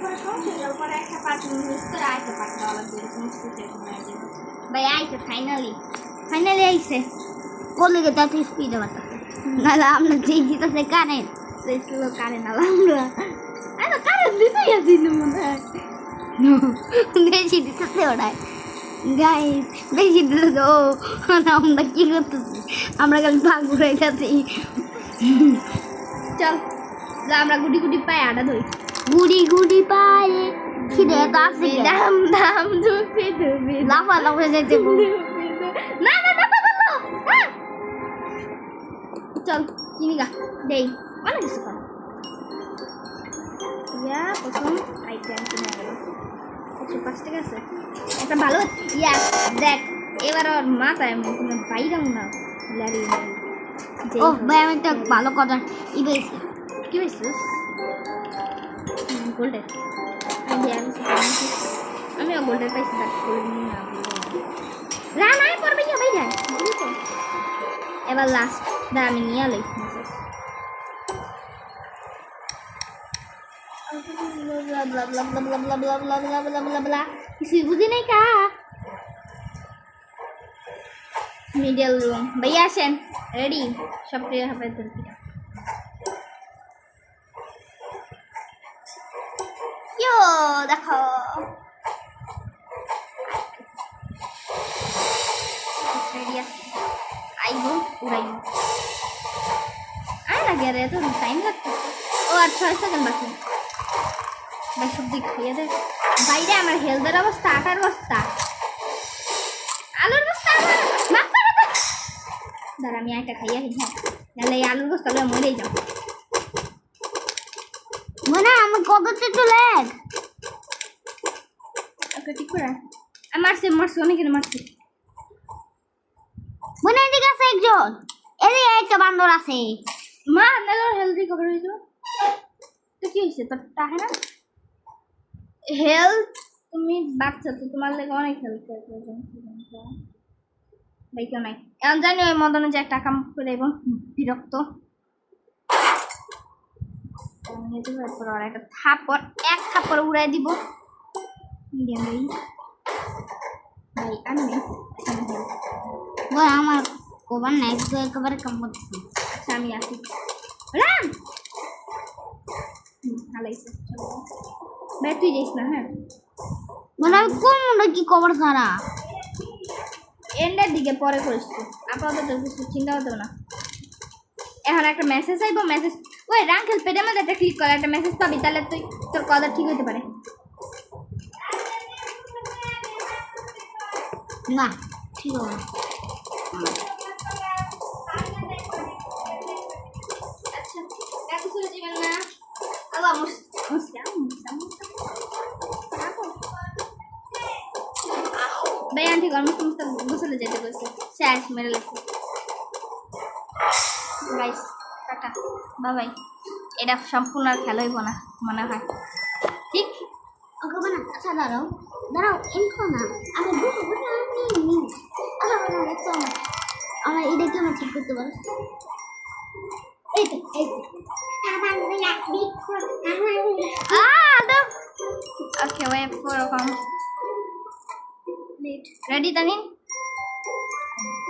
পরে সমস্যা যাওয়ার পরে একটা পার্ট মিস করে আইতে পারতে লাগবে এরকম সিচুয়েশন হয়ে যাবে ভাই আইছে ফাইনালি আইছে কোলে গে তাতে স্পিডে বাতাছে নালা আমরা যেই জিতাছে কারেন্ট সেই স্লো কারেন্ট আলামরা আরে কারেন্ট দিতেই আছি না মনে হয় বেশি দিতেছে ওরাই গাইস বেশি দিলে তো আমরা কি করতেছি আমরা খালি ভাগ ঘুরে যাচ্ছি চল যা আমরা গুটি গুটি পায়ে আটা ধরি গুড়ি পায়ে খিদে তো আছে দাম দাম ধুপি ধুপি লাফা লাফা যেতে না না না চল চিনিগা দেই অনেক কিছু কর প্রথম আইটেম কিনে গেল 105 টাকা আছে একটা ভালো ইয়াস দেখ এবার ওর মাথায় আমি কোনো বাইরাম না লারি ও ভাই আমি একটা ভালো কথা পেয়েছি কি পেয়েছিস গোল্ডের আমিও গোল্ডের পাইছি বাট গোল্ড নিয়ে না না পড়বে কি ভাই যায় এবার লাস্ট দা আমি নিয়ে আলাই কিছুই বুঝি নাই কা মিডল রুম ভাইয়া আসেন রেডি সব প্রিয় হবে ইয়ো দেখো রেডি আছে আইবো উড়াইবো আর আগে রে তো টাইম লাগতো ও আর 6 সেকেন্ড বাকি ভাই সব দিক খাইয়ে দে বাইরে আমার হেলথের অবস্থা আটার অবস্থা আলুর বস্তা মাফ করে দে দাঁড়া আমি একটা খাইয়া হ্যাঁ নাহলে এই আলুর বস্তা মরেই যাও মনে আমি কততে চলে ওকে ঠিক করে মারছি অনেকের মারছি মনে এদিকে আছে একজন এদিকে একটা বান্দর আছে মা নাহলে হেলথ রিকভার হয়ে যাবে তো কি হয়েছে তোর টাকা না হেলথ তুমি বাচ্চা তো তোমার লেগে অনেক হেল্প প্রয়োজন ভাই কেউ নাই এখন জানি ওই মদনে যে একটা কাম করে এবং বিরক্ত একটা থাপ্পড় উড়াই দিব ভাই আমি আমার কবার নাই তো একেবারে কম করতেছি আচ্ছা আমি আসি রাম ভালোইছে ভাই তুই যাইস না হ্যাঁ মানে আমি কোন মনে কি কবর সারা এন্ডের দিকে পরে করিস তো আপাতত কিছু চিন্তা হতো না এখন একটা মেসেজ আইব মেসেজ ওই রাঙ্কেল পেটের মধ্যে একটা ক্লিক করে একটা মেসেজ পাবি তাহলে তুই তোর কথা ঠিক হতে পারে না ঠিক হবে আচ্ছা কাকু চলে যাবেন না আল্লাহ ভাই আন্টি সমস্ত গোসলে যেতে বলছে শেষ মেরে লাগছে গাইস টাটা বাই এটা সম্পূর্ণ আর খেলা হইব না মনে হয় ঠিক ওকে বানা আচ্ছা দাঁড়াও এনকো না আমি বুঝবো না আমি আচ্ছা বানা দেখো আমার এটা কি আমার ঠিক করতে পারো এই তো ওকে ওয়েট ফর রেডি তানিন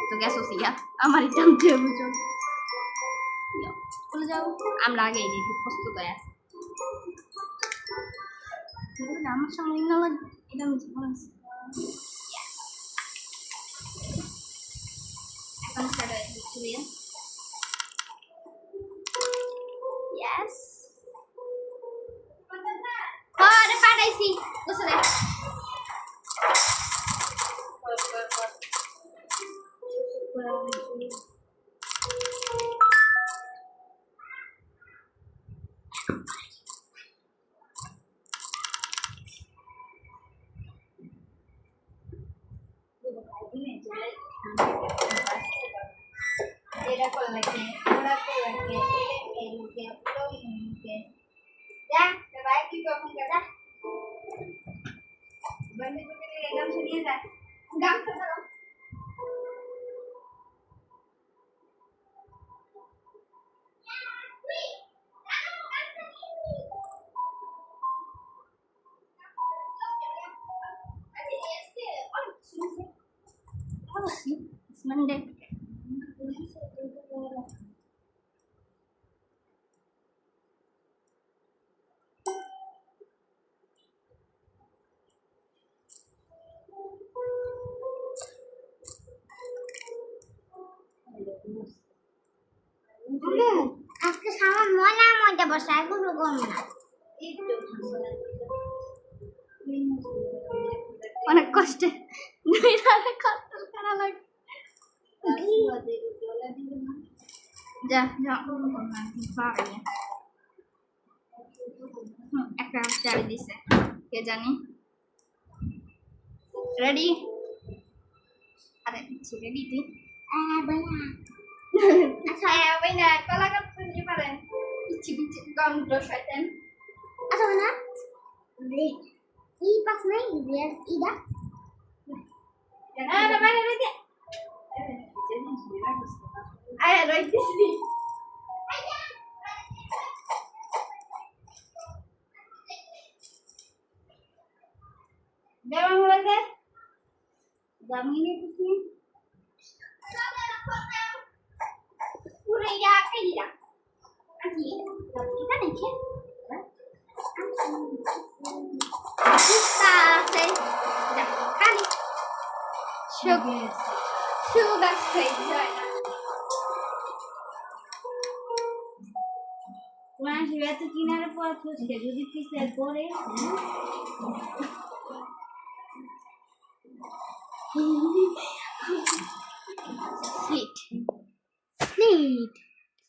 তো গ্যাস ওসিয়া আমার টানতে হবে চল চলে যাও আমরা আগে এই প্রস্তুত হয়ে আছি আমার সামনে এটা আমি জীবন এখন স্টার্ট হয়ে যাচ্ছে ইয়েস আরে পাঠাইছি বুঝলে এটা করলে কি ওরা করলে কি এদিকে পুরো এদিকে যা ভাই কি কখন যা বন্ধ করে একদম নিয়ে যা গামছা ধরো Monday. আজকে সামান ময়লার মধ্যে বসে আর কিছু করবো না। অনেক কষ্টে দুই রাতে কষ্ট করা লাগে যা যা পাবে একটা চাবি দিছে কে জানি রেডি আরে রেডি তুই আচ্ছা ভাই না কলা করতে পারেন ইচ্ছি ইচ্ছি কাউন্ট শয়তান আচ্ছা না এই পাস নাই ইদা না না বাইরে রইতে আরে রইতেছি দেবা মোবাইল দে দামিনে কিছু পুরো ইয়া কাইলা আকি এটা দেখে আছে খালি সুগার খাই যায় না তোমার এত কিনারে পড়া যদি পিছিয়ে পড়ে